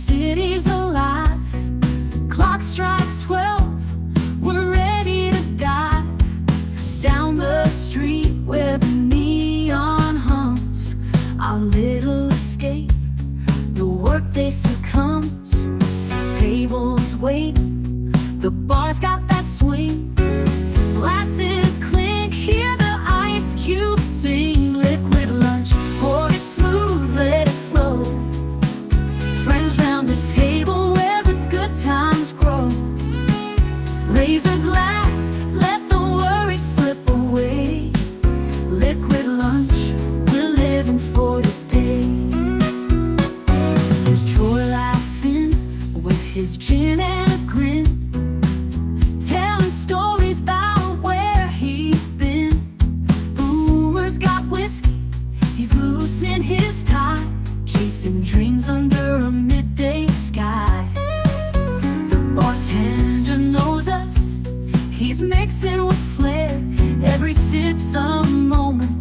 city's alive. Clock strikes 12. We're ready to dive down the street where the neon hums. Our little escape. The workday succumbs. Tables wait. The bar's got that swing. Glasses clink. Hear the ice cubes sing. Liquid lunch. Pour it smooth. Let it flow. Friends round the table where the good times grow. Raise a glass. Let the worries slip away. Liquid lunch. We're living for today. There's Troy laughing with his gin and a grin, telling stories about where he's been. Boomer's got whiskey, he's loosening his tie, chasing dreams under a midday sky. The bartender knows us, he's mixing with flair. Every sip's a moment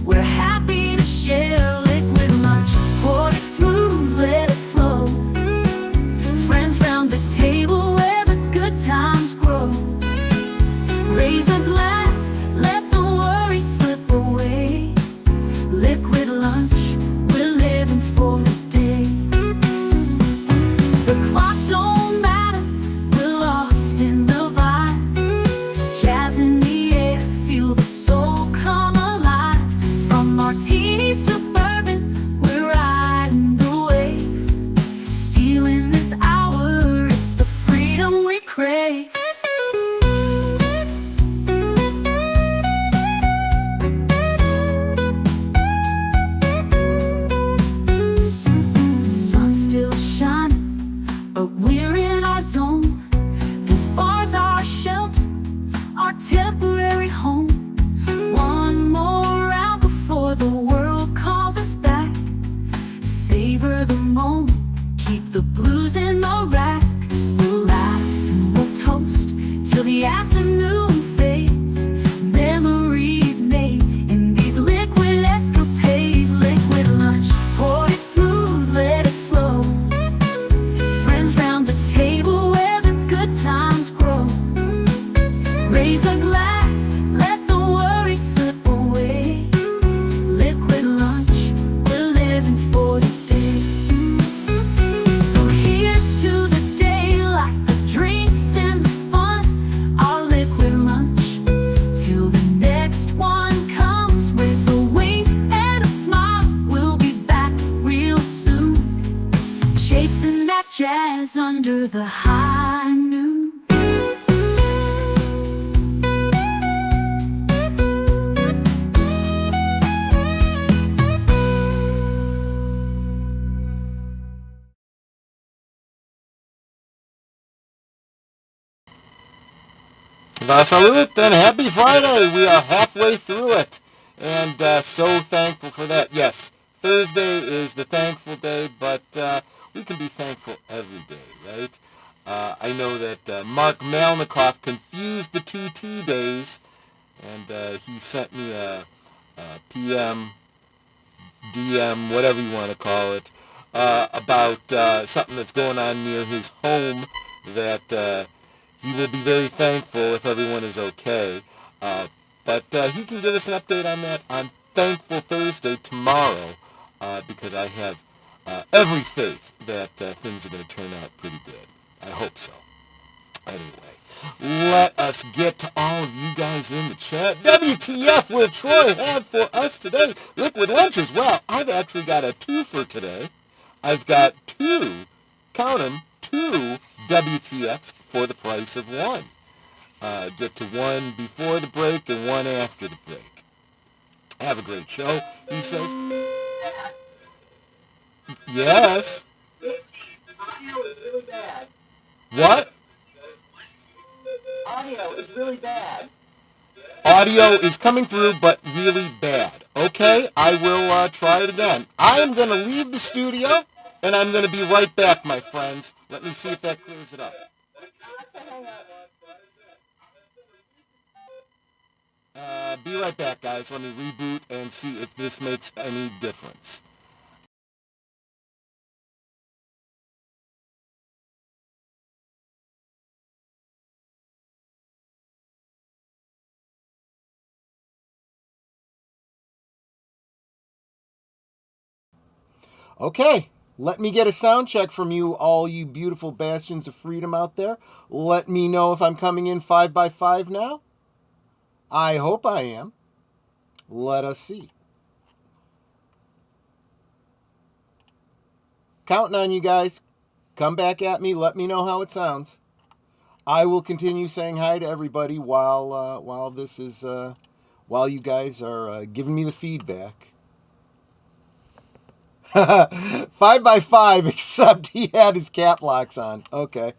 we're happy to share. Liquid lunch, pour it smooth, let it flow. Friends round the table where the good times grow. Raise a glass, let the worries slip away. Liquid lunch, we're living for today. The clock don't matter, we're lost in the vibe. Jazz in the air, feel the soul come alive. From martinis to bourbon, we're riding the wave. Stealing this hour, it's the freedom we crave. The sun's still shining, but we're in our zone. This bar's our shelter, our temporary home. One more round before the world calls us back. Savor the moment, keep the blues in the rack. We'll laugh and we'll toast till the afternoon fades. Memories made in these liquid escapades. Liquid lunch, pour it smooth, let it flow. Friends round the table where the good times grow. Raise a glass, let the worries slip away. Liquid lunch, we're living for today. So here's to the daylight, the drinks and the fun. Our liquid lunch, till the next one comes. With a wink and a smile, we'll be back real soon. Chasing that jazz under the high noon. Salute and happy Friday. We are halfway through it, and so thankful for that. Yes, Thursday is the thankful day, but we can be thankful every day, right? I know that Mark Malnikoff confused the two T days, and he sent me a PM, DM, whatever you want to call it, about something that's going on near his home that he will be very thankful if everyone is okay. But he can give us an update on that on Thankful Thursday tomorrow, because I have every faith that things are going to turn out pretty good. I hope so. Anyway, let us get to all of you guys in the chat. WTF will Troy have for us today? Liquid lunches. Well, I've actually got a two for today. I've got two, count them, two WTFs for the price of one. Get to one before the break and one after the break. Have a great show, he says. Yes. Audio is really bad. What? Audio is really bad. Audio is coming through, but really bad. Okay, I will try it again. I am going to leave the studio, and I'm going to be right back, my friends. Let me see if that clears it up. Be right back, guys. Let me reboot and see if this makes any difference. Okay, let me get a sound check from you, all you beautiful bastions of freedom out there. Let me know if I'm coming in 5x5 now. I hope I am. Let us see. Counting on you guys. Come back at me. Let me know how it sounds. I will continue saying hi to everybody while this is while you guys are giving me the feedback. 5x5, except he had his cap locks on. Okay.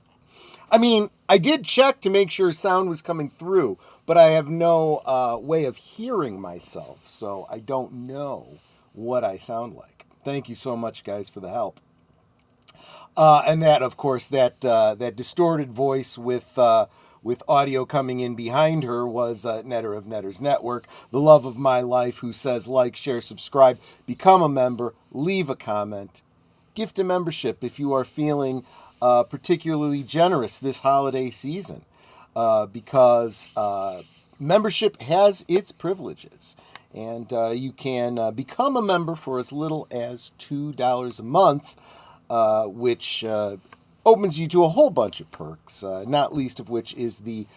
I mean, I did check to make sure sound was coming through, but I have no way of hearing myself, so I don't know what I sound like. Thank you so much, guys, for the help. And that, of course, that distorted voice with audio coming in behind her was Netter of Netter's Network, the love of my life, who says like, share, subscribe, become a member, leave a comment, gift a membership if you are feeling particularly generous this holiday season, because membership has its privileges. And you can become a member for as little as $2 a month, which opens you to a whole bunch of perks, not least of which is the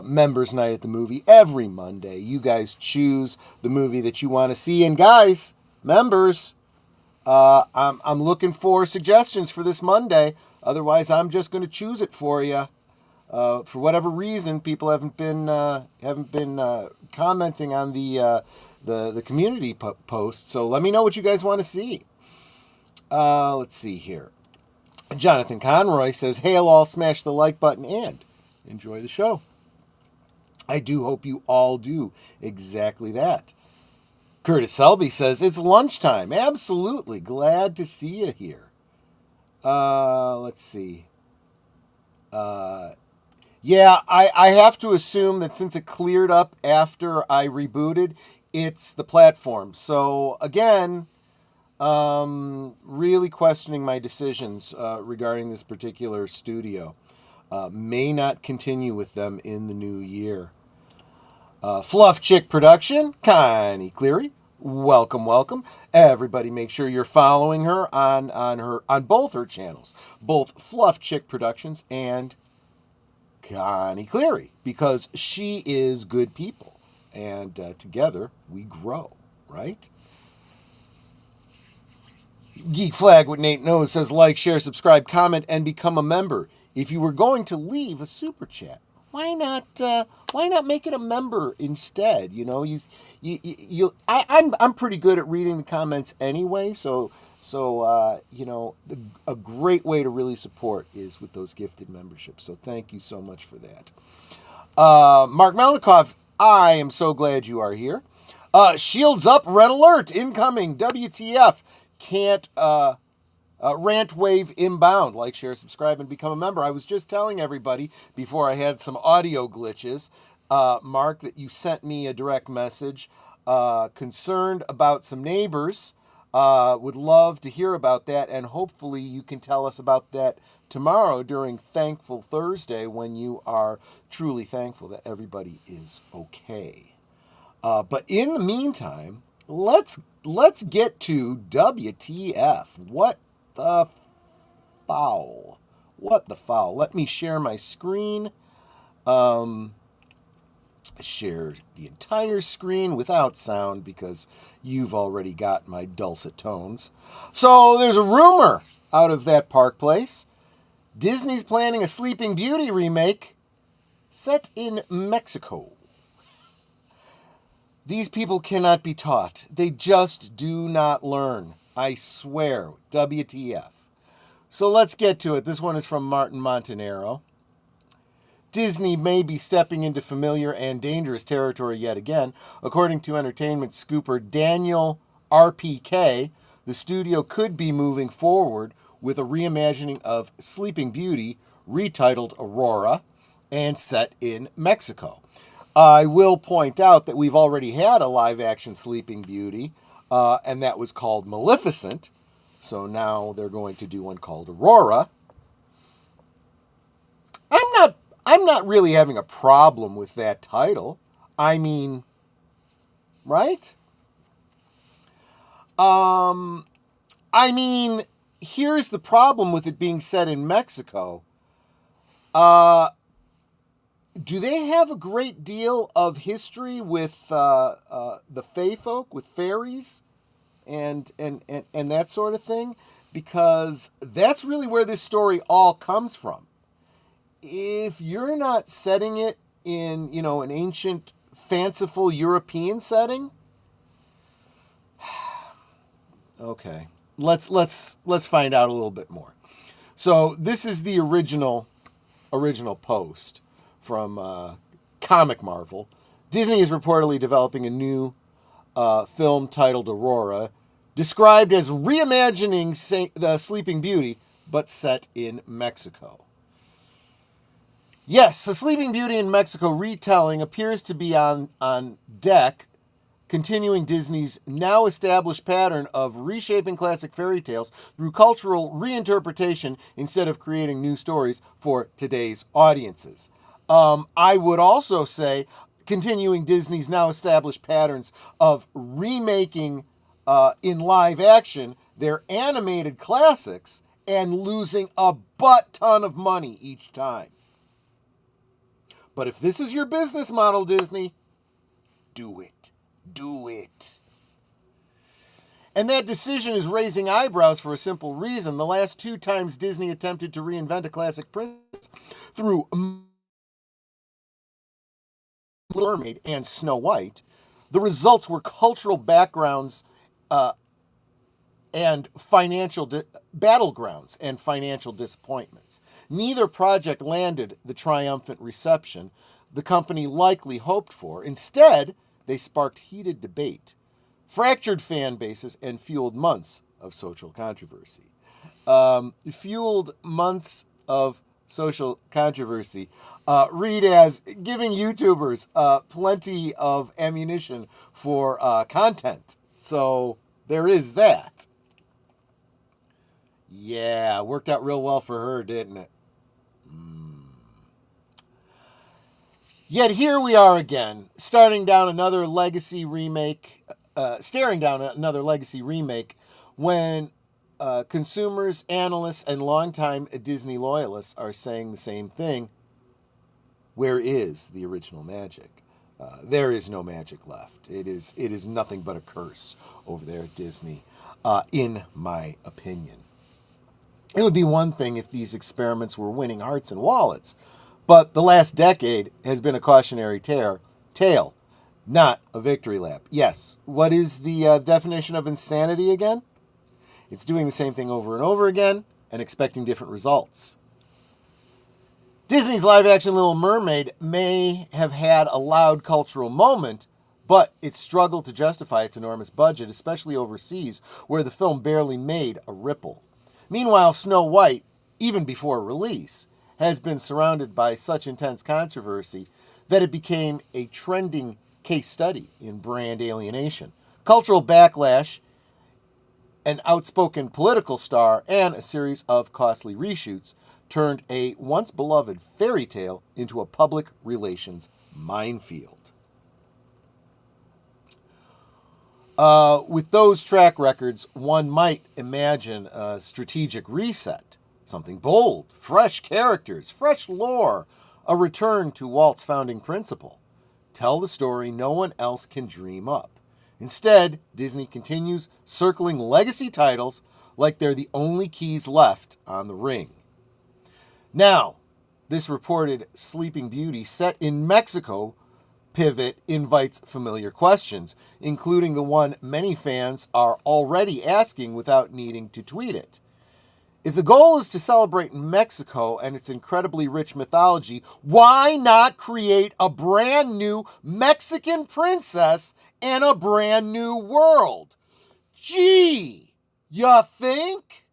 Members Night at the Movie every Monday. You guys choose the movie that you want to see. And guys, members, I'm looking for suggestions for this Monday. Otherwise, I'm just going to choose it for you. For whatever reason, people haven't been commenting on the community post. So let me know what you guys want to see. Let's see here. Jonathan Conroy says, "Hail all, smash the like button and enjoy the show." I do hope you all do exactly that. Curtis Selby says, "It's lunchtime." Absolutely. Glad to see you here. Let's see. Yeah, I have to assume that since it cleared up after I rebooted, it's the platform. So, again, really questioning my decisions regarding this particular studio. May not continue with them in the new year. Fluff Chick Production, Connie Cleary. Welcome. Everybody make sure you're following her on both her channels, both Fluff Chick Productions and Connie Cleary, because she is good people, and together we grow, right? Geek Flag with Nate Knows says, like, share, subscribe, comment, and become a member. If you were going to leave a super chat, why not make it a member instead? You know, I'm pretty good at reading the comments anyway, so you know, a great way to really support is with those gifted memberships. So thank you so much for that. Mark Malikoff, I am so glad you are here. Shields up, red alert, incoming, WTF, can't rant wave inbound. Like, share, subscribe, and become a member. I was just telling everybody before I had some audio glitches, Mark, that you sent me a direct message concerned about some neighbors. Would love to hear about that, and hopefully you can tell us about that tomorrow during Thankful Thursday, when you are truly thankful that everybody is okay. But in the meantime, let's get to WTF. What the foul? What the foul? Let me share my screen. Share the entire screen without sound because you've already got my dulcet tones. So there's a rumor out of that Park Place. Disney's planning a Sleeping Beauty remake set in Mexico. These people cannot be taught. They just do not learn. I swear. WTF. So let's get to it. This one is from Martin Montanaro. Disney may be stepping into familiar and dangerous territory yet again. According to entertainment scooper Daniel RPK, the studio could be moving forward with a reimagining of Sleeping Beauty, retitled Aurora, and set in Mexico. I will point out that we've already had a live-action Sleeping Beauty, and that was called Maleficent. So now they're going to do one called Aurora. I'm not really having a problem with that title. I mean, right? I mean, here's the problem with it being set in Mexico. Do they have a great deal of history with the Fae folk, with fairies, and that sort of thing? Because that's really where this story all comes from. If you're not setting it in, an ancient, fanciful European setting, okay, let's find out a little bit more. So this is the original post from Comic Marvel. Disney is reportedly developing a new film titled Aurora, described as reimagining the Sleeping Beauty, but set in Mexico. Yes, the Sleeping Beauty in Mexico retelling appears to be on deck, continuing Disney's now established pattern of reshaping classic fairy tales through cultural reinterpretation instead of creating new stories for today's audiences. I would also say continuing Disney's now established patterns of remaking in live action their animated classics and losing a butt ton of money each time. But if this is your business model, Disney, do it. Do it. And that decision is raising eyebrows for a simple reason. The last 2 times Disney attempted to reinvent a classic princess through Mermaid and Snow White, the results were cultural backgrounds and financial battlegrounds and financial disappointments. Neither project landed the triumphant reception the company likely hoped for. Instead, they sparked heated debate, fractured fan bases, and fueled months of social controversy. Read as giving YouTubers plenty of ammunition for content. So there is that. Yeah, worked out real well for her, didn't it? Yet here we are again, staring down another legacy remake, when consumers, analysts, and longtime Disney loyalists are saying the same thing. Where is the original magic? There is no magic left. It is nothing but a curse over there at Disney, in my opinion. It would be one thing if these experiments were winning hearts and wallets, but the last decade has been a cautionary tale, not a victory lap. Yes, what is the definition of insanity again? It's doing the same thing over and over again and expecting different results. Disney's live-action Little Mermaid may have had a loud cultural moment, but it struggled to justify its enormous budget, especially overseas, where the film barely made a ripple. Meanwhile, Snow White, even before release, has been surrounded by such intense controversy that it became a trending case study in brand alienation, cultural backlash, an outspoken political star, and a series of costly reshoots turned a once beloved fairy tale into a public relations minefield. With those track records, one might imagine a strategic reset, something bold, fresh characters, fresh lore, a return to Walt's founding principle. Tell the story no one else can dream up. Instead, Disney continues circling legacy titles like they're the only keys left on the ring. Now, this reported Sleeping Beauty set in Mexico pivot invites familiar questions, including the one many fans are already asking without needing to tweet it. If the goal is to celebrate Mexico and its incredibly rich mythology, why not create a brand new Mexican princess and a brand new world? Gee, you think?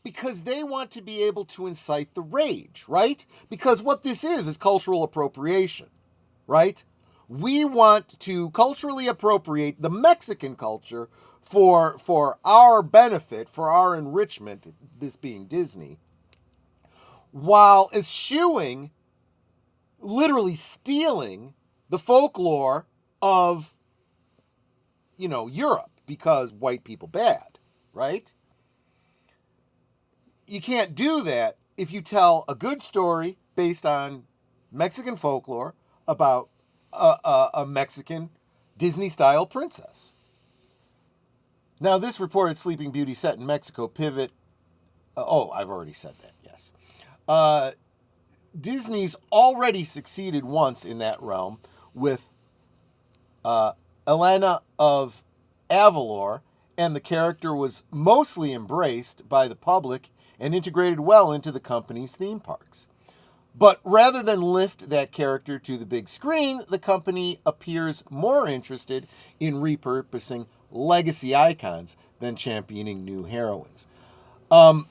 Because they want to be able to incite the rage, right? Because what this is cultural appropriation, right? We want to culturally appropriate the Mexican culture for our benefit, for our enrichment, this being Disney, while eschewing, literally stealing the folklore of, Europe because white people bad, right? You can't do that if you tell a good story based on Mexican folklore about a Mexican Disney-style princess. Now, this reported Sleeping Beauty set in Mexico pivot... I've already said that, yes. Disney's already succeeded once in that realm with Elena of Avalor, and the character was mostly embraced by the public and integrated well into the company's theme parks. But rather than lift that character to the big screen, the company appears more interested in repurposing legacy icons than championing new heroines. I'm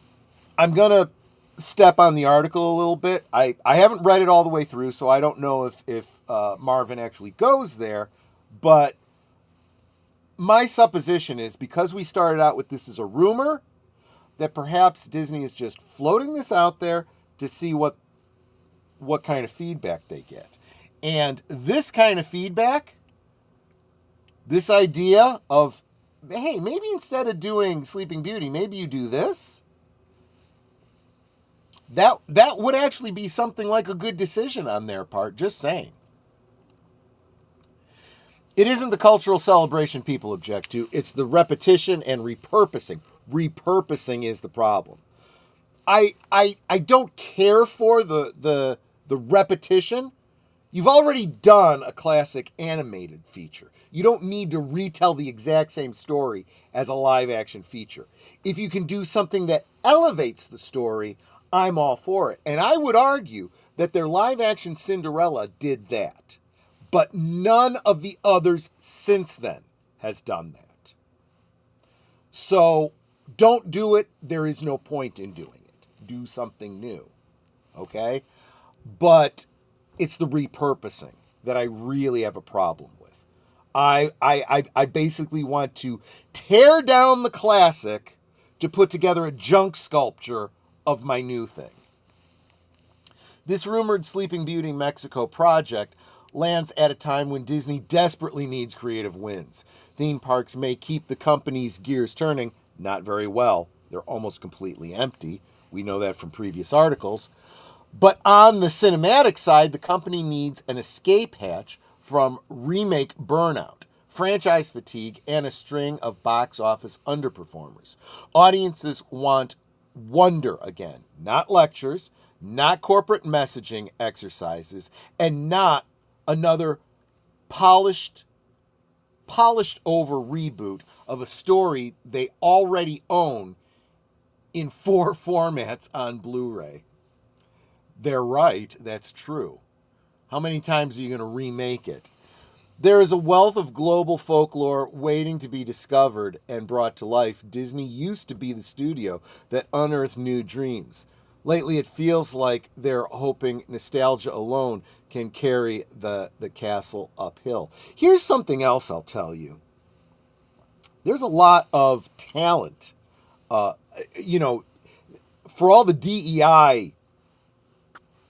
going to step on the article a little bit. I haven't read it all the way through, so I don't know if Marvin actually goes there, but my supposition is because we started out with this as a rumor, that perhaps Disney is just floating this out there to see what kind of feedback they get. And this kind of feedback, this idea of, hey, maybe instead of doing Sleeping Beauty, maybe you do this, that would actually be something like a good decision on their part, just saying. It isn't the cultural celebration people object to, it's the repetition and repurposing. Repurposing is the problem. I don't care for the repetition. You've already done a classic animated feature. You don't need to retell the exact same story as a live action feature. If you can do something that elevates the story, I'm all for it. And I would argue that their live action Cinderella did that. But none of the others since then has done that. So don't do it. There is no point in doing it. Do something new. Okay? But it's the repurposing that I really have a problem with. I basically want to tear down the classic to put together a junk sculpture of my new thing. This rumored Sleeping Beauty Mexico project lands at a time when Disney desperately needs creative wins. Theme parks may keep the company's gears turning, not very well. They're almost completely empty. We know that from previous articles. But on the cinematic side, the company needs an escape hatch from remake burnout, franchise fatigue, and a string of box office underperformers. Audiences want wonder again, not lectures, not corporate messaging exercises, and not another polished over reboot of a story they already own in 4 formats on Blu-ray. They're right, that's true. How many times are you going to remake it? There is a wealth of global folklore waiting to be discovered and brought to life. Disney used to be the studio that unearthed new dreams. Lately, it feels like they're hoping nostalgia alone can carry the castle uphill. Here's something else I'll tell you. There's a lot of talent. For all the DEI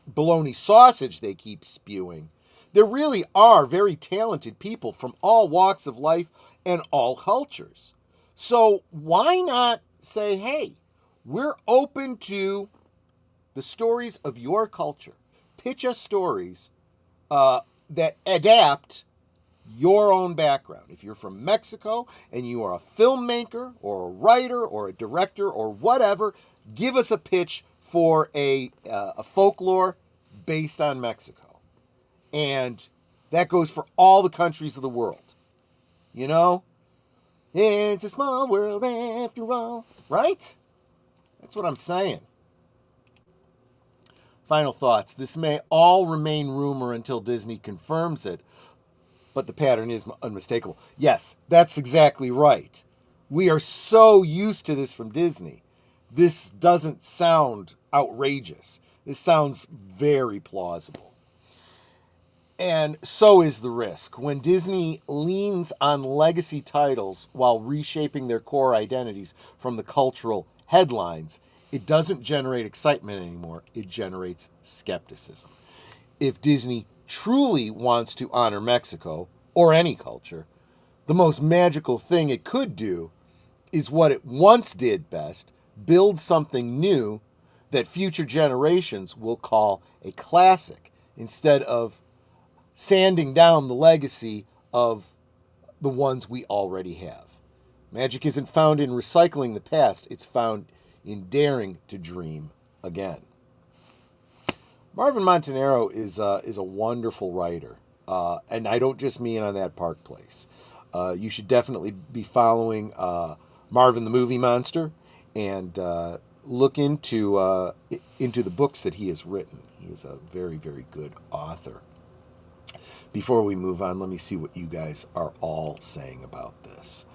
bologna sausage they keep spewing, there really are very talented people from all walks of life and all cultures. So why not say, hey, we're open to the stories of your culture. Pitch us stories that adapt your own background. If you're from Mexico and you are a filmmaker or a writer or a director or whatever, give us a pitch for a folklore based on Mexico. And that goes for all the countries of the world. You know? It's a small world after all. Right? That's what I'm saying. Final thoughts. This may all remain rumor until Disney confirms it, but the pattern is unmistakable. Yes, that's exactly right. We are so used to this from Disney. This doesn't sound outrageous. This sounds very plausible. And so is the risk. When Disney leans on legacy titles while reshaping their core identities from the cultural headlines, it doesn't generate excitement anymore. It generates skepticism. If Disney truly wants to honor Mexico, or any culture, the most magical thing it could do is what it once did best, build something new that future generations will call a classic, instead of sanding down the legacy of the ones we already have. Magic isn't found in recycling the past, it's found in daring to dream again. Marvin Montanaro is a wonderful writer, and I don't just mean on that Park Place. You should definitely be following Marvin the Movie Monster and look into the books that he has written. He is a very, very good author. Before we move on, let me see what you guys are all saying about this.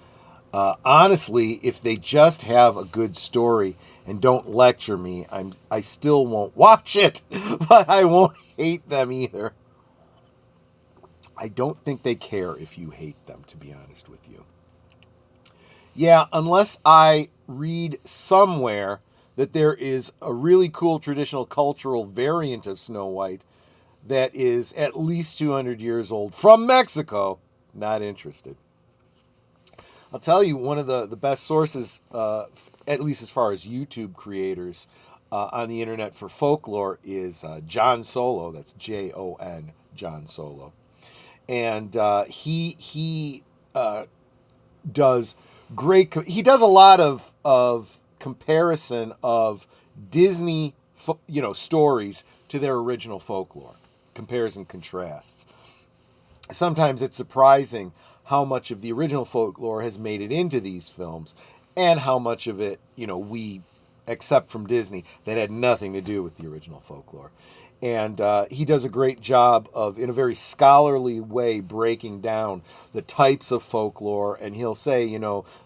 Honestly, if they just have a good story and don't lecture me, I still won't watch it, but I won't hate them either. I don't think they care if you hate them, to be honest with you. Yeah, unless I read somewhere that there is a really cool traditional cultural variant of Snow White that is at least 200 years old from Mexico, not interested. I'll tell you, one of the best sources, at least as far as YouTube creators on the internet for folklore, is John Solo. That's Jon, John Solo. And he does great. He does a lot of comparison of Disney, stories to their original folklore. Compares and contrasts. Sometimes it's surprising how much of the original folklore has made it into these films, and how much of it, we accept from Disney that had nothing to do with the original folklore. And he does a great job of, in a very scholarly way, breaking down the types of folklore. And he'll say,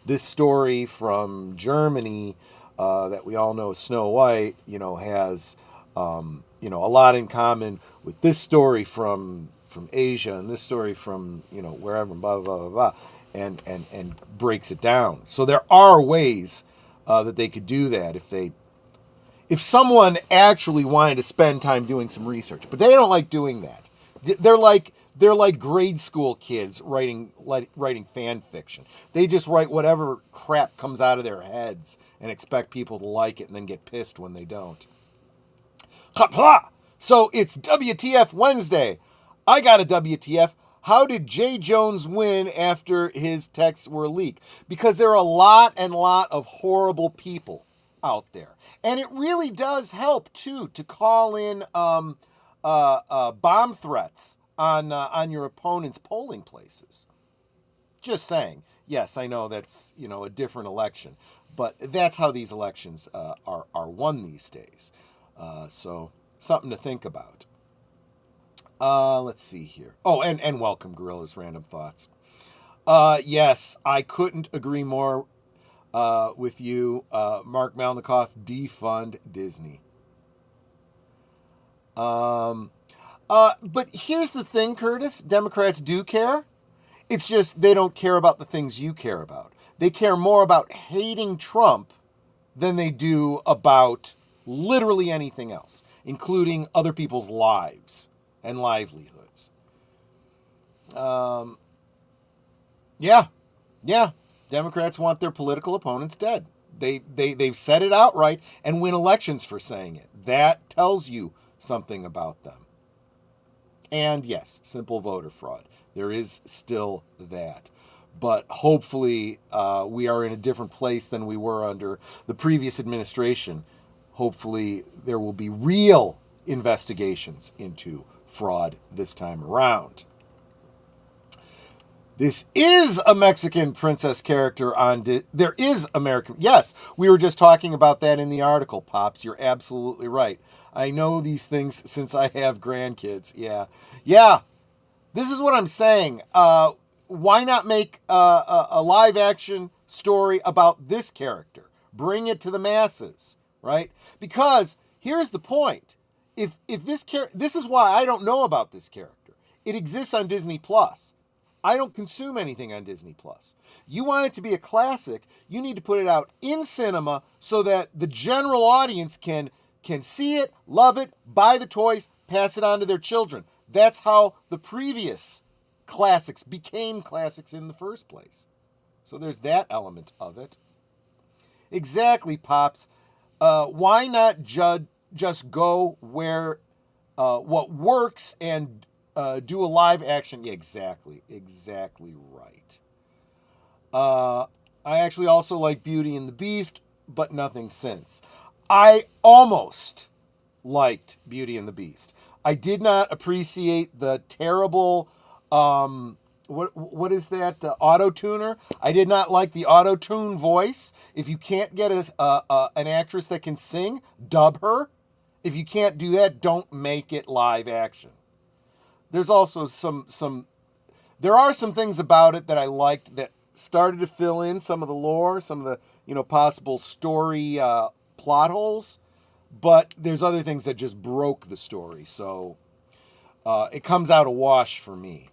this story from Germany that we all know, Snow White, has, a lot in common with this story from Asia and this story from, wherever, blah, blah, blah, blah, and breaks it down. So there are ways that they could do that if someone actually wanted to spend time doing some research, but they don't like doing that. They're like grade school kids writing fan fiction. They just write whatever crap comes out of their heads and expect people to like it and then get pissed when they don't. So it's WTF Wednesday. I got a WTF. How did Jay Jones win after his texts were leaked? Because there are a lot of horrible people out there. And it really does help, too, to call in bomb threats on your opponent's polling places. Just saying. Yes, I know that's, a different election. But that's how these elections are won these days. So something to think about. Let's see here. Oh, and welcome, Gorilla's Random Thoughts. Yes, I couldn't agree more with you. Mark Malnikoff, defund Disney. But here's the thing, Curtis. Democrats do care. It's just they don't care about the things you care about. They care more about hating Trump than they do about literally anything else, including other people's lives and livelihoods. Yeah. Democrats want their political opponents dead. They've said it outright and win elections for saying it. That tells you something about them. And yes, simple voter fraud. There is still that. But hopefully we are in a different place than we were under the previous administration. Hopefully there will be real investigations into fraud this time around. This is a Mexican princess character on... There is American... Yes, we were just talking about that in the article, Pops. You're absolutely right. I know these things since I have grandkids. Yeah. This is what I'm saying. Why not make a live-action story about this character? Bring it to the masses, right? Because here's the point. If this this is why I don't know about this character. It exists on Disney+. I don't consume anything on Disney+. You want it to be a classic, you need to put it out in cinema so that the general audience can see it, love it, buy the toys, pass it on to their children. That's how the previous classics became classics in the first place. So there's that element of it. Exactly, Pops. Why not just go where what works and do a live action? Yeah, exactly right. I actually also like Beauty and the Beast, but nothing since. I almost liked Beauty and the Beast. I did not appreciate the terrible, what is that, auto-tuner? I did not like the auto-tune voice. If you can't get an actress that can sing, dub her. If you can't do that, don't make it live action. There's also there are some things about it that I liked that started to fill in some of the lore, some of the, possible story plot holes, but there's other things that just broke the story, so it comes out a wash for me.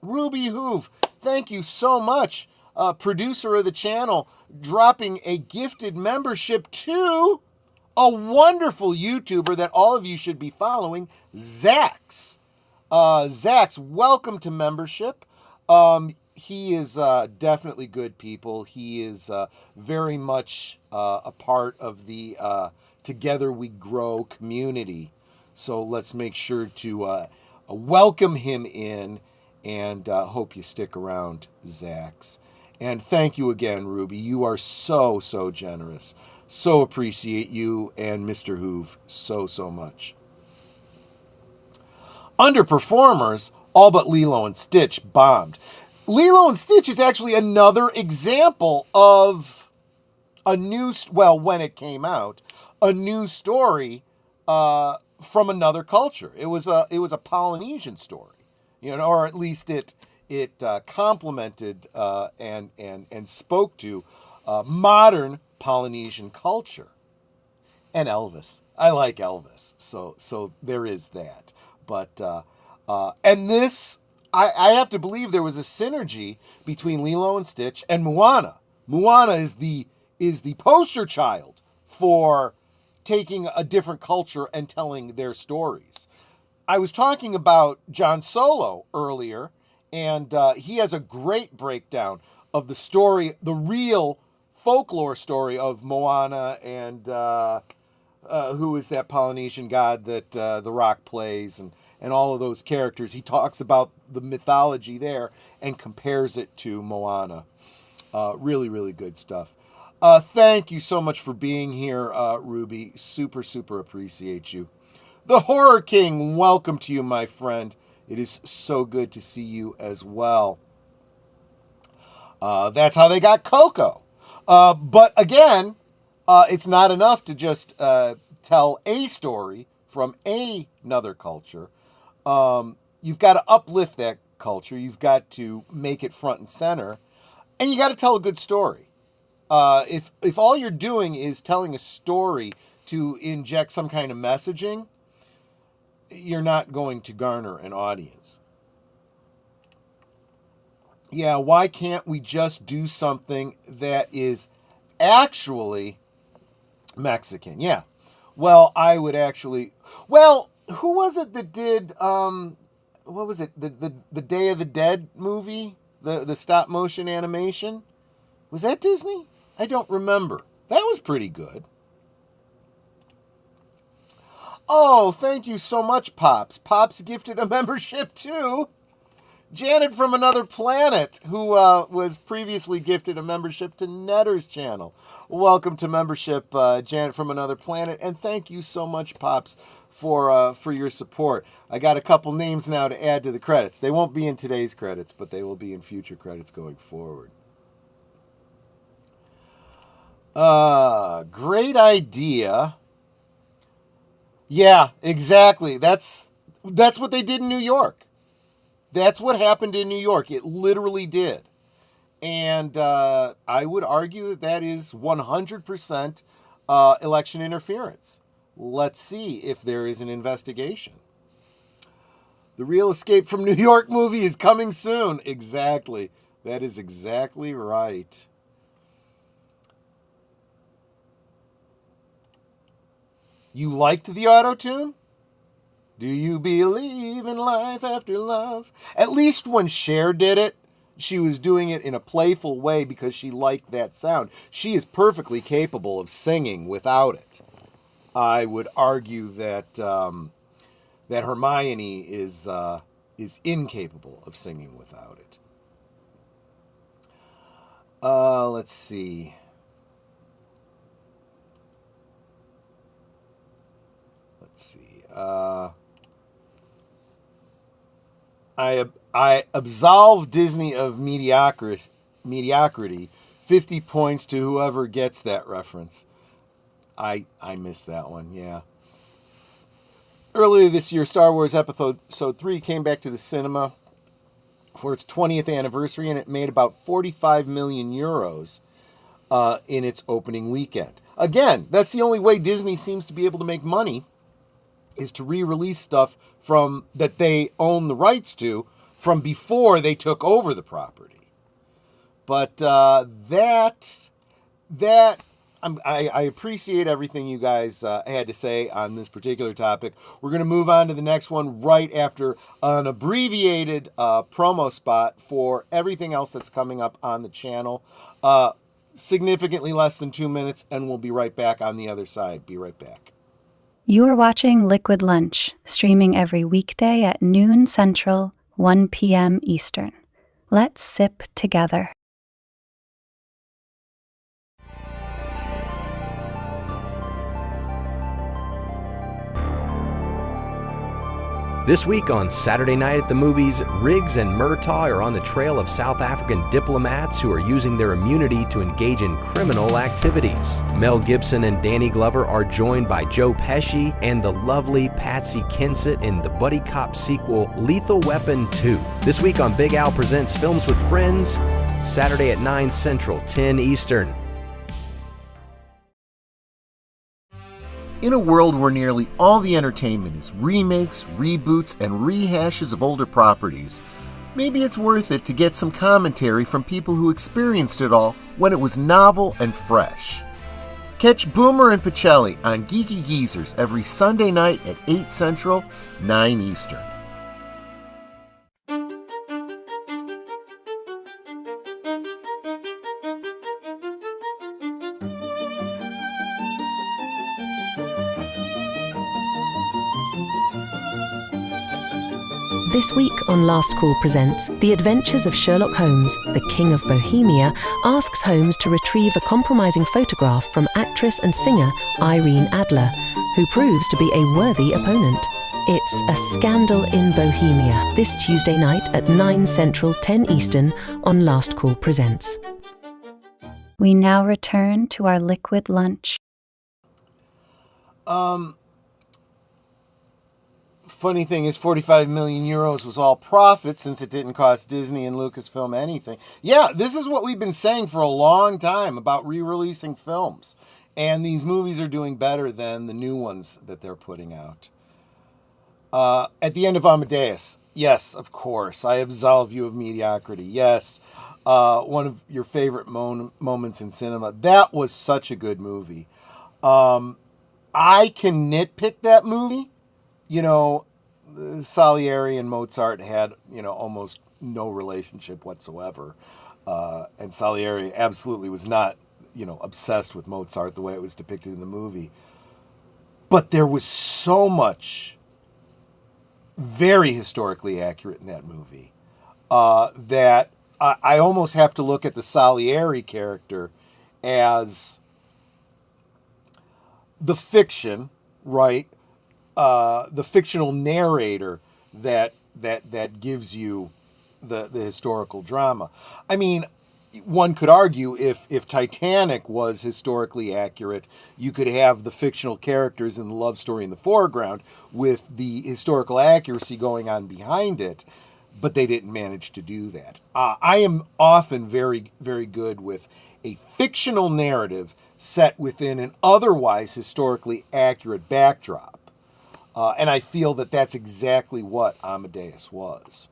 Ruby Hoove, thank you so much, producer of the channel, dropping a gifted membership to a wonderful YouTuber that all of you should be following, Zax. Zax, welcome to membership. He is definitely good people. He is very much a part of the Together We Grow community. So let's make sure to welcome him in, and hope you stick around, Zax. And thank you again, Ruby. You are so, so generous. So appreciate you and Mr. Hoove so, so much. Underperformers, all but Lilo and Stitch bombed. Lilo and Stitch is actually another example of a new, when it came out, a new story from another culture. It was a Polynesian story, or at least it complemented and spoke to modern Polynesian culture. And Elvis. I like Elvis. So there is that. But and this, I have to believe there was a synergy between Lilo and Stitch and Moana. Moana is the poster child for taking a different culture and telling their stories. I was talking about John Solo earlier, and he has a great breakdown of the story, the real folklore story of Moana and who is that Polynesian god that The Rock plays, and all of those characters. He talks about the mythology there and compares it to Moana. Really, really good stuff. Thank you so much for being here, Ruby. Super, super appreciate you. The Horror King, welcome to you, my friend. It is so good to see you as well. That's how they got Coco. But again, it's not enough to just tell a story from another culture. You've got to uplift that culture. You've got to make it front and center. And you got to tell a good story. If all you're doing is telling a story to inject some kind of messaging, you're not going to garner an audience. Yeah, why can't we just do something that is actually Mexican? Yeah. Well, I would actually... Well, who was it that did... what was it? The Day of the Dead movie? The stop motion animation? Was that Disney? I don't remember. That was pretty good. Oh, thank you so much, Pops. Pops gifted a membership too. Janet from Another Planet, who was previously gifted a membership to Netter's channel. Welcome to membership, Janet from Another Planet, and thank you so much, Pops, for your support. I got a couple names now to add to the credits. They won't be in today's credits, but they will be in future credits going forward. Great idea. Yeah, exactly. That's what they did in New York. That's what happened in New York. It literally did. And I would argue that is 100% election interference. Let's see if there is an investigation. The Real Escape from New York movie is coming soon. Exactly. That is exactly right. You liked the auto-tune? Do you believe in life after love? At least when Cher did it, she was doing it in a playful way because she liked that sound. She is perfectly capable of singing without it. I would argue that that Hermione is incapable of singing without it. Let's see. I absolve Disney of mediocrity. 50 points to whoever gets that reference. I missed that one, yeah. Earlier this year, Star Wars Episode 3 came back to the cinema for its 20th anniversary, and it made about 45 million euros in its opening weekend. Again, that's the only way Disney seems to be able to make money, is to re-release stuff from that they own the rights to from before they took over the property. But I appreciate everything you guys had to say on this particular topic. We're going to move on to the next one right after an abbreviated promo spot for everything else that's coming up on the channel. Significantly less than 2 minutes, and we'll be right back on the other side. Be right back. You're watching Liquid Lunch, streaming every weekday at noon Central, 1 p.m. Eastern. Let's sip together. This week on Saturday Night at the Movies, Riggs and Murtaugh are on the trail of South African diplomats who are using their immunity to engage in criminal activities. Mel Gibson and Danny Glover are joined by Joe Pesci and the lovely Patsy Kensit in the buddy cop sequel Lethal Weapon 2. This week on Big Al Presents Films with Friends, Saturday at 9 Central, 10 Eastern. In a world where nearly all the entertainment is remakes, reboots, and rehashes of older properties, maybe it's worth it to get some commentary from people who experienced it all when it was novel and fresh. Catch Boomer and Pacelli on Geeky Geezers every Sunday night at 8 Central, 9 Eastern. This week on Last Call Presents, The Adventures of Sherlock Holmes, the King of Bohemia, asks Holmes to retrieve a compromising photograph from actress and singer Irene Adler, who proves to be a worthy opponent. It's A Scandal in Bohemia, this Tuesday night at 9 Central, 10 Eastern on Last Call Presents. We now return to our liquid lunch. Funny thing is 45 million euros was all profit since it didn't cost Disney and Lucasfilm anything. Yeah, this is what we've been saying for a long time about re-releasing films. And these movies are doing better than the new ones that they're putting out. At the end of Amadeus, yes, of course, I absolve you of mediocrity. Yes, one of your favorite moments in cinema. That was such a good movie. I can nitpick that movie. You know, Salieri and Mozart had, almost no relationship whatsoever. And Salieri absolutely was not, obsessed with Mozart the way it was depicted in the movie. But there was so much very historically accurate in that movie that I almost have to look at the Salieri character as the fiction, right? The fictional narrator that gives you the historical drama. I mean, one could argue if Titanic was historically accurate, you could have the fictional characters in the love story in the foreground with the historical accuracy going on behind it, but they didn't manage to do that. I am often very, very good with a fictional narrative set within an otherwise historically accurate backdrop. And I feel that that's exactly what Amadeus was.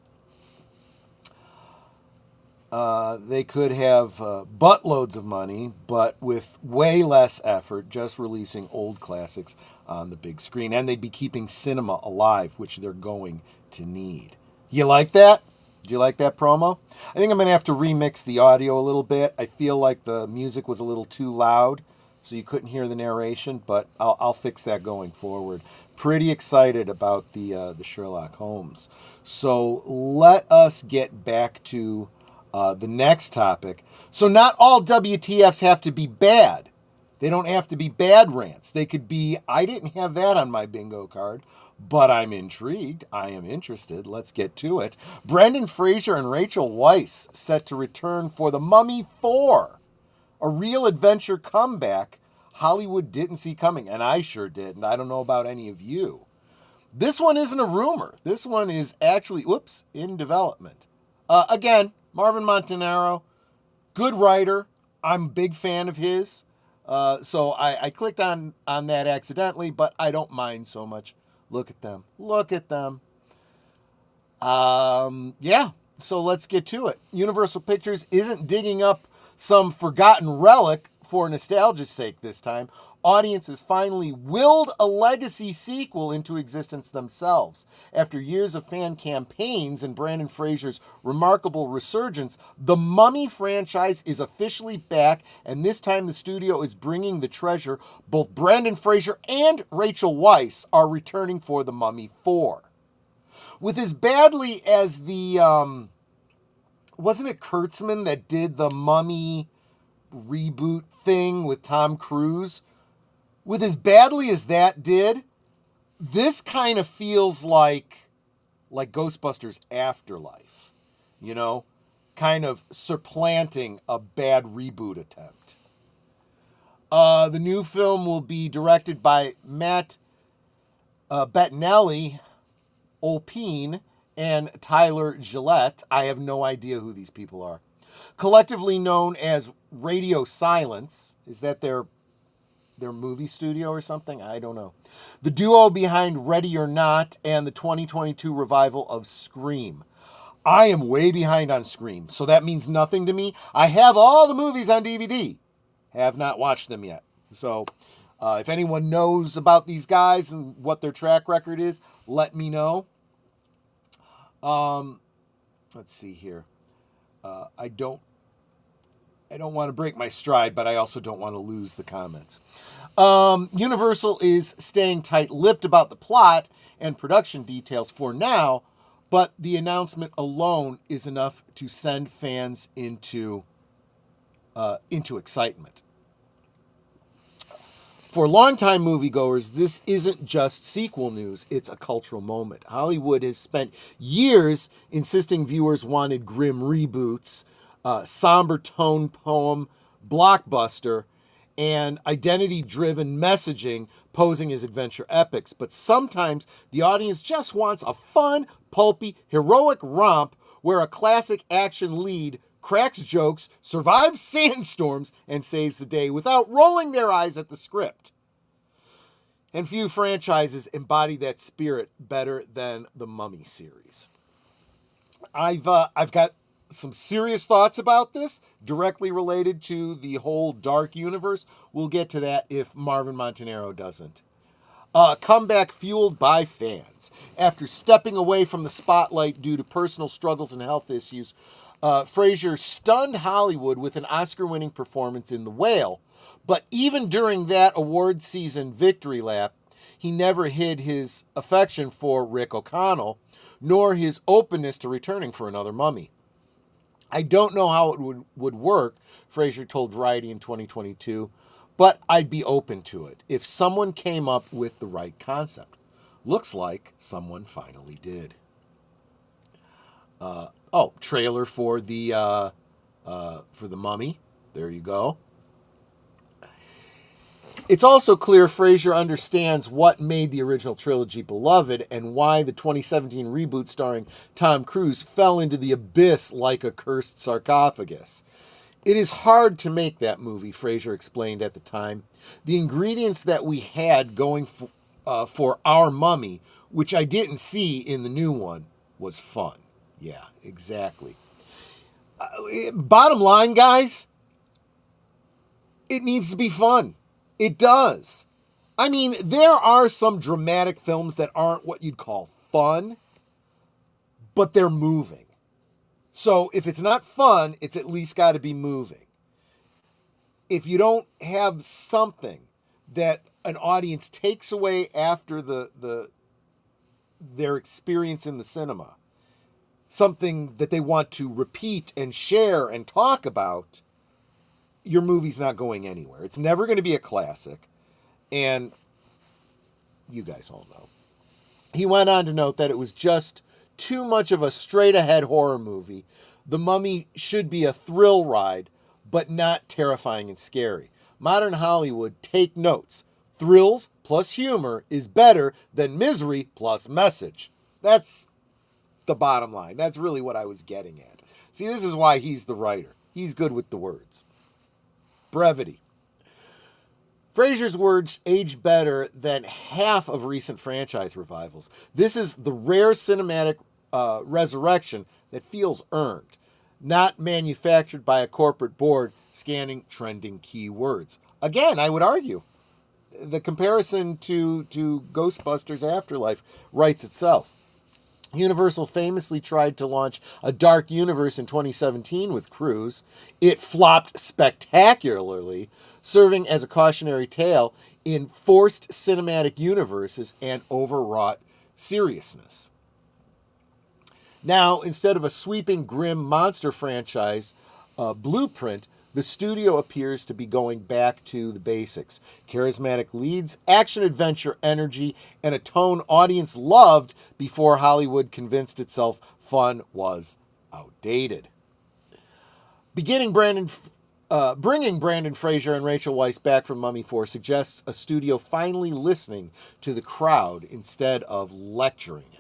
They could have buttloads of money, but with way less effort, just releasing old classics on the big screen. And they'd be keeping cinema alive, which they're going to need. You like that? Did you like that promo? I think I'm going to have to remix the audio a little bit. I feel like the music was a little too loud, so you couldn't hear the narration, but I'll fix that going forward. Pretty excited about the Sherlock Holmes. So let us get back to the next topic. So not all WTFs have to be bad. They don't have to be bad rants. They could be, I didn't have that on my bingo card, but I'm intrigued. I am interested. Let's get to it. Brendan Fraser and Rachel Weisz set to return for The Mummy 4. A real adventure comeback Hollywood didn't see coming, and I sure did, and I don't know about any of you. This one isn't a rumor. This one is actually, in development. Again, Marvin Montanaro, good writer. I'm a big fan of his. So I clicked on that accidentally, but I don't mind so much. Look at them. Look at them. Yeah, so let's get to it. Universal Pictures isn't digging up some forgotten relic for nostalgia's sake this time. Audiences finally willed a legacy sequel into existence themselves. After years of fan campaigns and Brendan Fraser's remarkable resurgence, the Mummy franchise is officially back, and this time the studio is bringing the treasure. Both Brendan Fraser and Rachel Weisz are returning for The Mummy 4. With as badly as the, wasn't it Kurtzman that did the Mummy reboot thing with Tom Cruise? With as badly as that did, this kind of feels like Ghostbusters Afterlife, you know, kind of supplanting a bad reboot attempt. The new film will be directed by Matt Bettinelli, Olpine, and Tyler Gillette. I have no idea who these people are. Collectively known as Radio Silence. Is that their movie studio or something? I don't know. The duo behind Ready or Not and the 2022 revival of Scream. I am way behind on Scream, so that means nothing to me. I have all the movies on DVD. Have not watched them yet. So if anyone knows about these guys and what their track record is, let me know. Let's see here. I don't want to break my stride, but I also don't want to lose the comments. Universal is staying tight-lipped about the plot and production details for now, but the announcement alone is enough to send fans into excitement. For longtime moviegoers, this isn't just sequel news, it's a cultural moment. Hollywood has spent years insisting viewers wanted grim reboots, somber tone poem, blockbuster, and identity-driven messaging posing as adventure epics. But sometimes the audience just wants a fun, pulpy, heroic romp where a classic action lead cracks jokes, survives sandstorms, and saves the day without rolling their eyes at the script. And few franchises embody that spirit better than the Mummy series. I've got some serious thoughts about this, directly related to the whole dark universe. We'll get to that if Marvin Montanaro doesn't. Comeback fueled by fans. After stepping away from the spotlight due to personal struggles and health issues, Fraser stunned Hollywood with an Oscar-winning performance in The Whale. But even during that award season victory lap, he never hid his affection for Rick O'Connell, nor his openness to returning for another Mummy. I don't know how it would work, Fraser told Variety in 2022, but I'd be open to it if someone came up with the right concept. Looks like someone finally did. Trailer for the Mummy. There you go. It's also clear Fraser understands what made the original trilogy beloved and why the 2017 reboot starring Tom Cruise fell into the abyss like a cursed sarcophagus. It is hard to make that movie, Fraser explained at the time. The ingredients that we had going for our Mummy, which I didn't see in the new one, was fun. Yeah, exactly. bottom line, guys, it needs to be fun. It does. I mean, there are some dramatic films that aren't what you'd call fun, but they're moving. So if it's not fun, it's at least got to be moving. If you don't have something that an audience takes away after their experience in the cinema, something that they want to repeat and share and talk about, your movie's not going anywhere. It's never going to be a classic. And you guys all know. He went on to note that it was just too much of a straight-ahead horror movie. The Mummy should be a thrill ride, but not terrifying and scary. Modern Hollywood, take notes. Thrills plus humor is better than misery plus message. That's the bottom line. That's really what I was getting at. See, this is why he's the writer. He's good with the words. Brevity. Fraser's words age better than half of recent franchise revivals. This is the rare cinematic resurrection that feels earned, not manufactured by a corporate board scanning trending keywords. Again, I would argue, the comparison to Ghostbusters Afterlife writes itself. Universal famously tried to launch a dark universe in 2017 with Cruise. It flopped spectacularly, serving as a cautionary tale in forced cinematic universes and overwrought seriousness. Now, instead of a sweeping, grim monster franchise blueprint, the studio appears to be going back to the basics. Charismatic leads, action-adventure energy, and a tone audience loved before Hollywood convinced itself fun was outdated. Bringing Brandon Fraser and Rachel Weisz back from Mummy 4 suggests a studio finally listening to the crowd instead of lecturing it.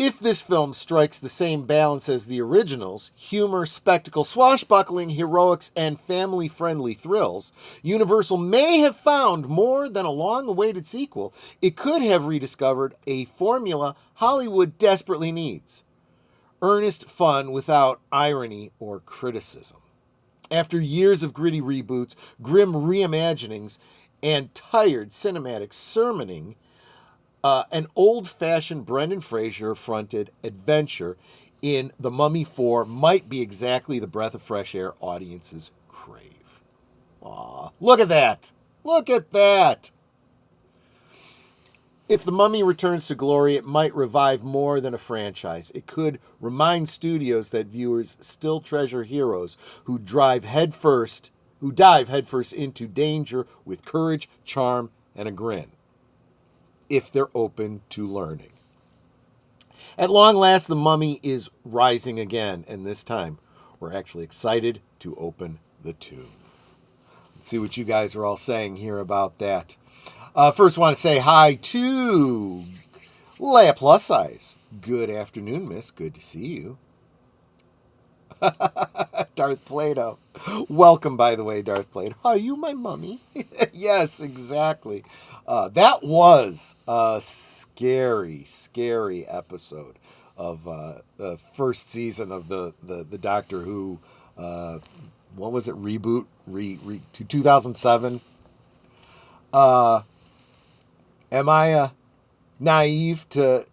If this film strikes the same balance as the originals, humor, spectacle, swashbuckling, heroics, and family-friendly thrills, Universal may have found more than a long-awaited sequel. It could have rediscovered a formula Hollywood desperately needs. Earnest fun without irony or criticism. After years of gritty reboots, grim reimaginings, and tired cinematic sermoning, an old-fashioned Brendan Fraser-fronted adventure in The Mummy 4 might be exactly the breath of fresh air audiences crave. Aw, look at that! Look at that! If The Mummy returns to glory, it might revive more than a franchise. It could remind studios that viewers still treasure heroes who dive headfirst into danger with courage, charm, and a grin, if they're open to learning. At long last, The Mummy is rising again, and this time we're actually excited to open the tomb. Let's see what you guys are all saying here about that. First, want to say hi to Leia Plus Size. Good afternoon, miss. Good to see you. Darth Plato. Welcome, by the way, Darth Plato. Are you my mummy? Yes, exactly. That was a scary, scary episode of the first season of the Doctor Who, what was it, reboot, to 2007. Am I naive to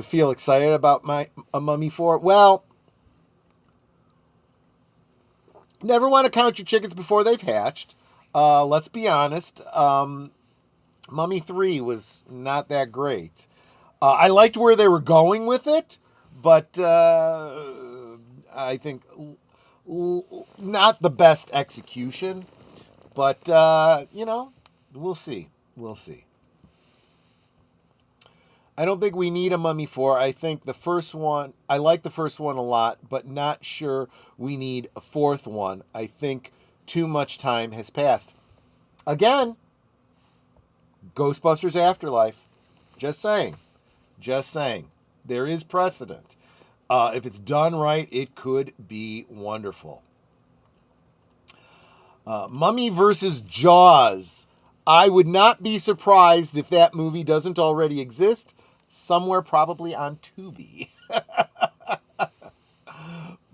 feel excited about a Mummy 4? Well, never want to count your chickens before they've hatched. Let's be honest. Mummy 3 was not that great. I liked where they were going with it, but I think not the best execution. But, we'll see. We'll see. I don't think we need a Mummy 4. I think the first one, I like the first one a lot, but not sure we need a fourth one. I think too much time has passed. Again, Ghostbusters Afterlife. Just saying. Just saying. There is precedent. If it's done right, it could be wonderful. Mummy versus Jaws. I would not be surprised if that movie doesn't already exist somewhere, probably on Tubi.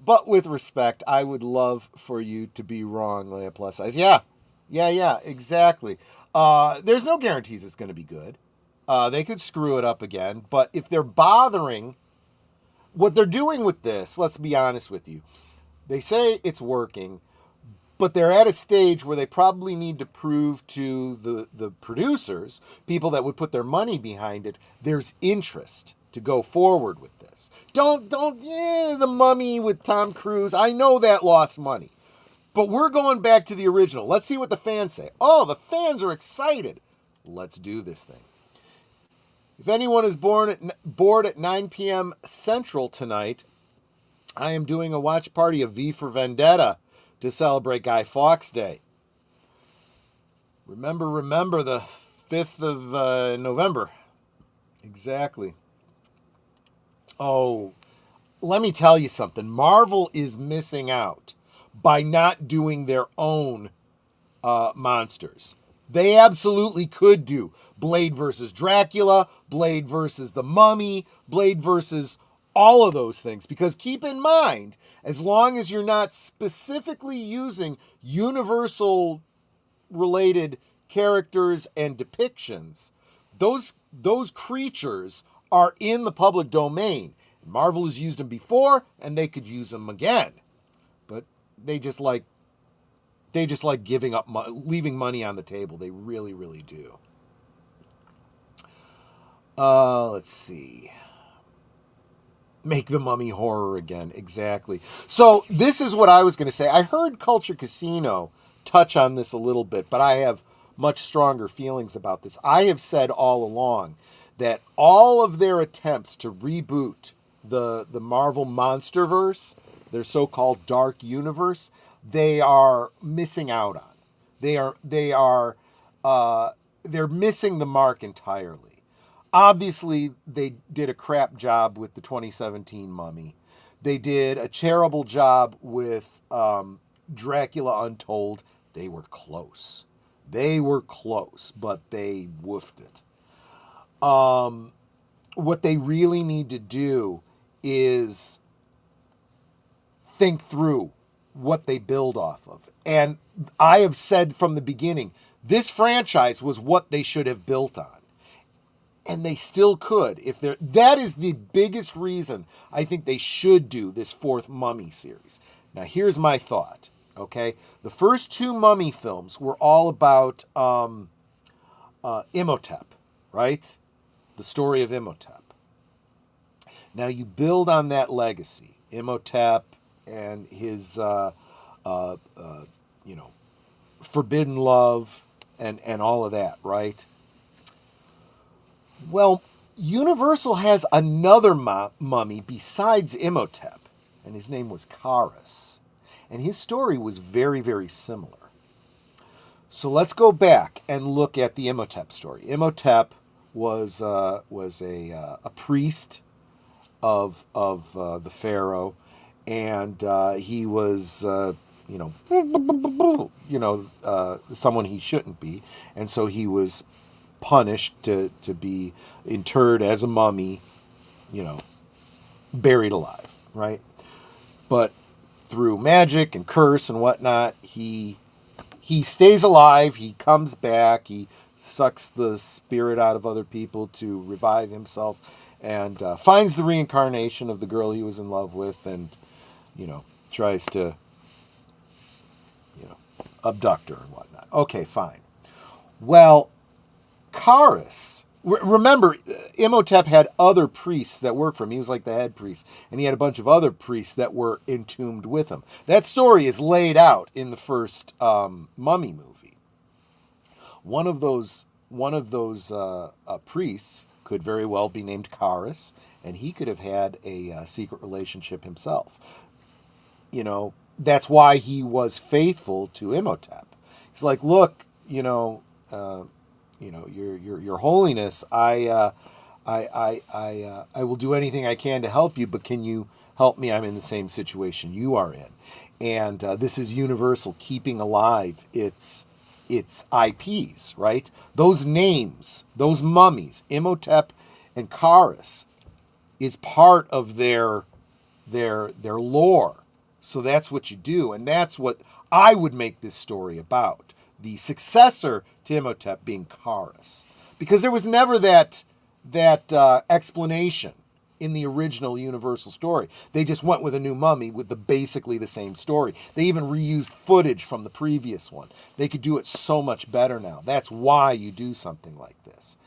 but with respect, I would love for you to be wrong, Leia Plus Size. Yeah, exactly. There's no guarantees it's going to be good. They could screw it up again, but if they're bothering, what they're doing with this, let's be honest with you, they say it's working, but they're at a stage where they probably need to prove to the producers, people that would put their money behind it, there's interest to go forward with this. The Mummy with Tom Cruise, I know that lost money. But we're going back to the original. Let's see what the fans say. Oh, the fans are excited. Let's do this thing. If anyone is bored at 9 p.m. Central tonight, I am doing a watch party of V for Vendetta to celebrate Guy Fawkes Day. Remember the 5th of November. Exactly. Oh, let me tell you something. Marvel is missing out by not doing their own monsters. They absolutely could do Blade versus Dracula, Blade versus the Mummy, Blade versus all of those things. Because keep in mind, as long as you're not specifically using Universal related characters and depictions, those creatures are in the public domain. Marvel has used them before, and they could use them again. But they just like giving up, leaving money on the table. They really, really do. Let's see. Make the Mummy horror again. Exactly. So this is what I was going to say. I heard Culture Casino touch on this a little bit, but I have much stronger feelings about this. I have said all along that all of their attempts to reboot the Marvel Monsterverse, their so-called dark universe, they are missing out on. They're missing the mark entirely. Obviously, they did a crap job with the 2017 Mummy. They did a terrible job with Dracula Untold. They were close. But they woofed it. What they really need to do is think through what they build off of. And I have said from the beginning, this franchise was what they should have built on. And they still could. That is the biggest reason I think they should do this 4th Mummy series. Now, here's my thought, okay? The first 2 Mummy films were all about Imhotep, right? The story of Imhotep. Now, you build on that legacy. Imhotep and his, forbidden love and all of that, right? Well, Universal has another mummy besides Imhotep, and his name was Karis. And his story was very, very similar. So let's go back and look at the Imhotep story. Imhotep was a priest of the pharaoh, and he was someone he shouldn't be, and so he was punished to be interred as a mummy, buried alive, right? But through magic and curse and whatnot, he stays alive. He comes back. He sucks the spirit out of other people to revive himself, and finds the reincarnation of the girl he was in love with, and tries to abduct her and whatnot. Okay, fine. Well, Karis, remember, Imhotep had other priests that worked for him. He was like the head priest, and he had a bunch of other priests that were entombed with him. That story is laid out in the first Mummy movie. One of those priests could very well be named Karis, and he could have had a secret relationship himself. That's why he was faithful to Imhotep. He's like, look, your holiness, I will do anything I can to help you, but can you help me? I'm in the same situation you are in. And this is Universal keeping alive its IPs, right? Those names, those mummies, Imhotep and Karis, is part of their lore. So that's what you do, and that's what I would make this story about. The successor to Imhotep being Karis. Because there was never that explanation in the original Universal story. They just went with a new mummy with basically the same story. They even reused footage from the previous one. They could do it so much better now. That's why you do something like this.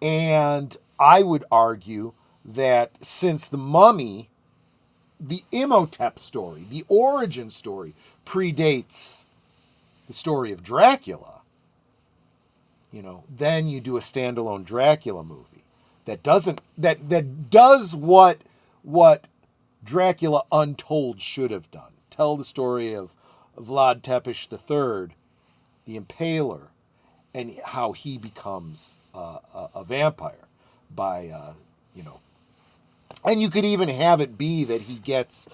And I would argue that since the mummy, the Imhotep story, the origin story, predates the story of Dracula, then you do a standalone Dracula movie that does what Dracula Untold should have done. Tell the story of Vlad Tepes III, the Impaler, and how he becomes a vampire by and you could even have it be that he gets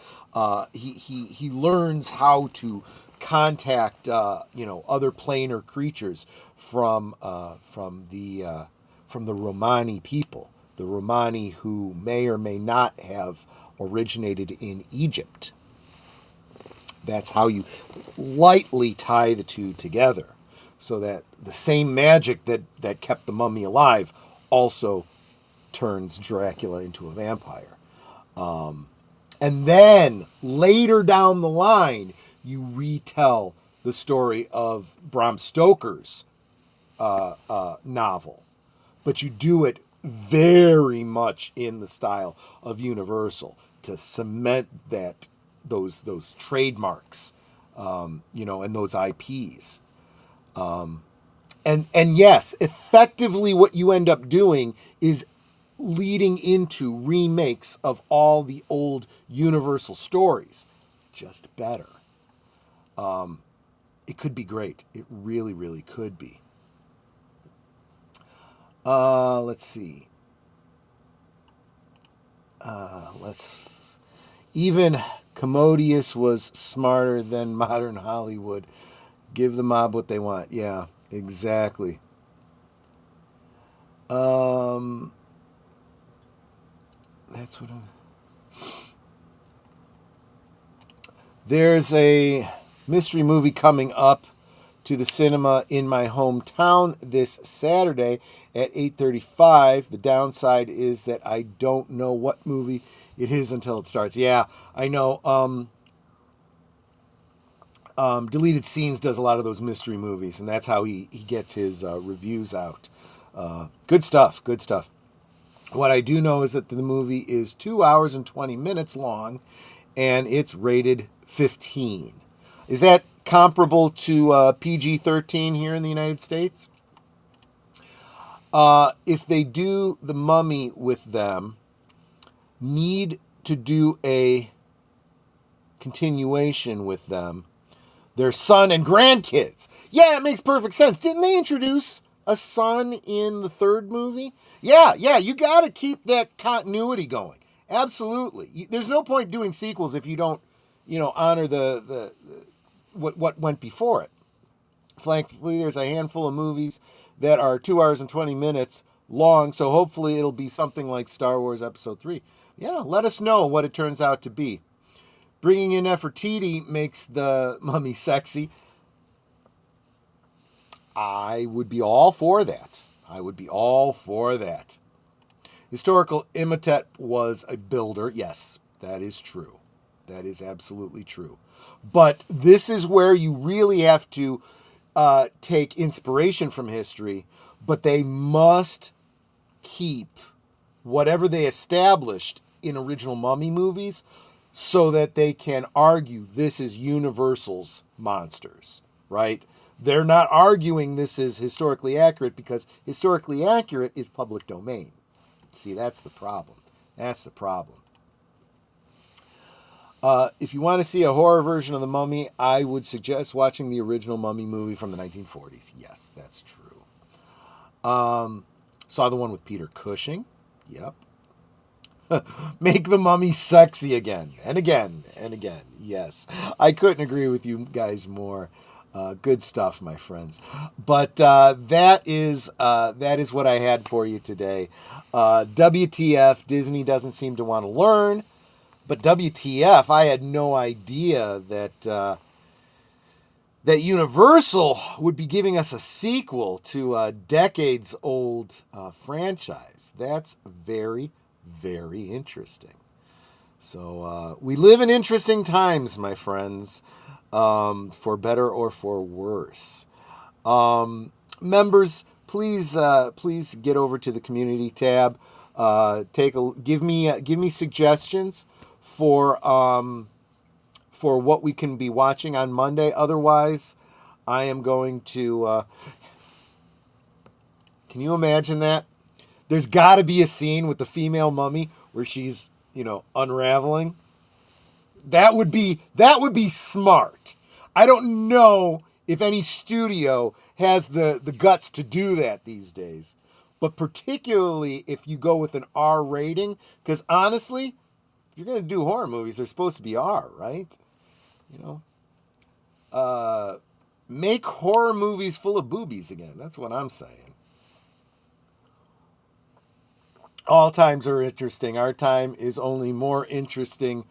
he learns how to contact other planar creatures from the Romani people, the Romani who may or may not have originated in Egypt. That's how you lightly tie the two together, so that the same magic that kept the mummy alive also turns Dracula into a vampire. And then later down the line, you retell the story of Bram Stoker's novel, but you do it very much in the style of Universal to cement those trademarks, and those IPs. And yes, effectively what you end up doing is leading into remakes of all the old Universal stories, just better. It could be great. It really, really could be. Let's see. Even Commodious was smarter than modern Hollywood. Give the mob what they want. Yeah, exactly. That's what There's a mystery movie coming up to the cinema in my hometown this Saturday at 8:35. The downside is that I don't know what movie it is until it starts. Yeah, I know. Deleted Scenes does a lot of those mystery movies, and that's how he gets his reviews out. Good stuff. What I do know is that the movie is 2 hours and 20 minutes long, and it's rated 15. Is that comparable to PG-13 here in the United States? If they do The Mummy with them, need to do a continuation with them, their son and grandkids. Yeah, it makes perfect sense. Didn't they introduce a son in the third movie? Yeah, you got to keep that continuity going. Absolutely. There's no point doing sequels if you don't, honor the what went before it. Thankfully, there's a handful of movies that are 2 hours and 20 minutes long, so hopefully it'll be something like Star Wars Episode 3. Yeah, let us know what it turns out to be. Bringing in Nefertiti makes the mummy sexy. I would be all for that. Historical Imhotep was a builder. Yes, that is true. That is absolutely true. But this is where you really have to take inspiration from history, but they must keep whatever they established in original Mummy movies so that they can argue this is Universal's monsters, right? They're not arguing this is historically accurate because historically accurate is public domain. See, that's the problem. If you want to see a horror version of The Mummy, I would suggest watching the original Mummy movie from the 1940s. Yes, that's true. Saw the one with Peter Cushing. Yep. Make the Mummy sexy again and again and again. Yes, I couldn't agree with you guys more. Good stuff, my friends. But that is what I had for you today. WTF, Disney doesn't seem to want to learn. But WTF, I had no idea that that Universal would be giving us a sequel to a decades-old franchise. That's very, very interesting. So we live in interesting times, my friends, for better or for worse. Members, please get over to the community tab. Give me suggestions for what we can be watching on Monday. Otherwise, I am going to. Can you imagine that? There's got to be a scene with the female mummy where she's, unraveling. That would be smart. I don't know if any studio has the guts to do that these days, but particularly if you go with an R rating, because honestly, if you're going to do horror movies, they're supposed to be R, right? Make horror movies full of boobies again. That's what I'm saying. All times are interesting. Our time is only more interesting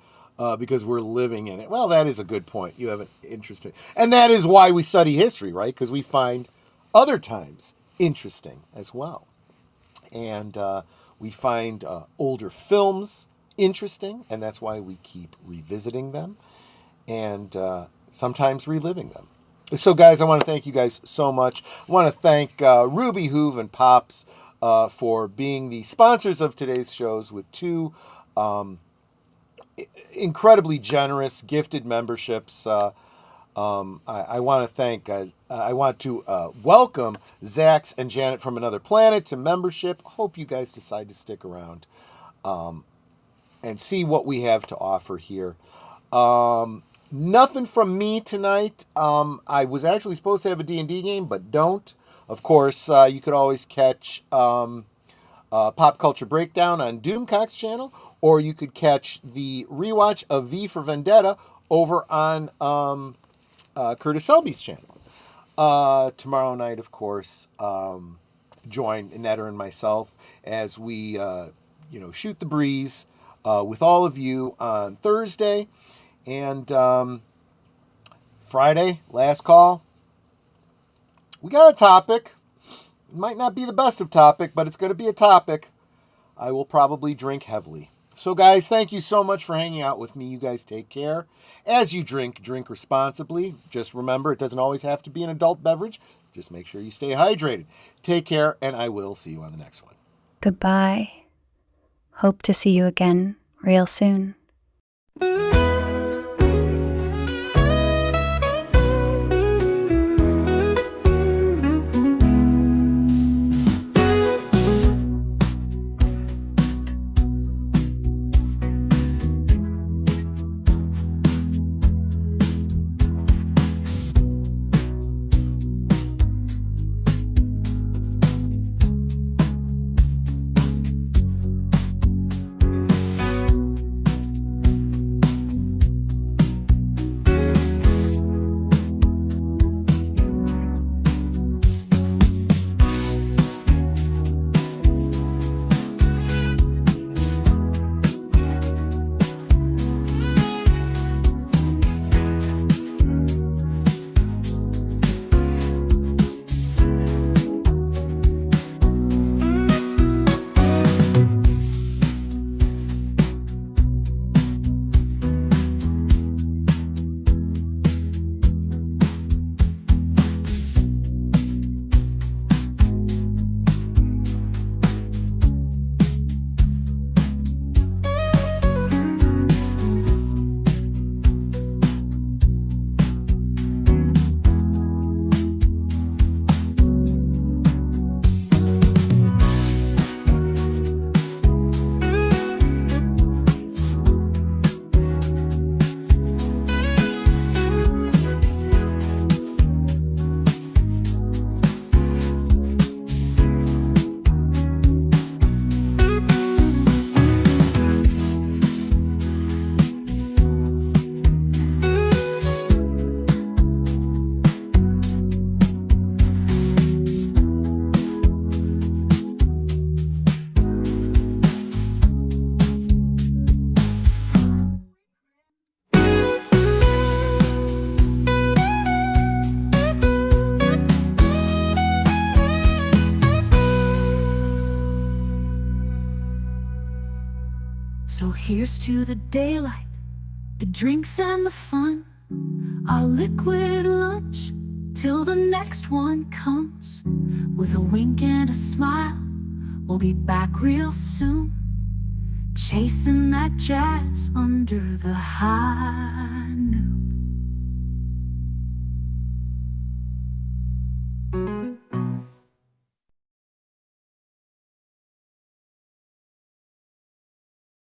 because we're living in it. Well, that is a good point. You have an interesting... And that is why we study history, right? Because we find other times interesting as well. And we find older films interesting, and that's why we keep revisiting them and sometimes reliving them. So, guys, I want to thank you guys so much. I want to thank Ruby, Hoove, and Pops for being the sponsors of today's shows with 2 incredibly generous gifted memberships. I want to thank I want to welcome Zax and Janet from Another Planet to membership. Hope you guys decide to stick around and see what we have to offer here. Nothing from me tonight. I was actually supposed to have a D&D game, but don't. Of course, you could always catch Pop Culture Breakdown on Doomcock's channel, or you could catch the rewatch of V for Vendetta over on Curtis Selby's channel. Tomorrow night, of course, join Netter and myself as we, shoot the breeze with all of you on Thursday. And Friday, last call. We got a topic. It might not be the best of topic, but it's going to be a topic. I will probably drink heavily. So, guys, thank you so much for hanging out with me. You guys take care. As you drink responsibly. Just remember, it doesn't always have to be an adult beverage. Just make sure you stay hydrated. Take care, and I will see you on the next one. Goodbye. Hope to see you again real soon. here's to the daylight, the drinks and the fun, our liquid lunch, till the next one comes. With a wink and a smile, we'll be back real soon, chasing that jazz under the high noon.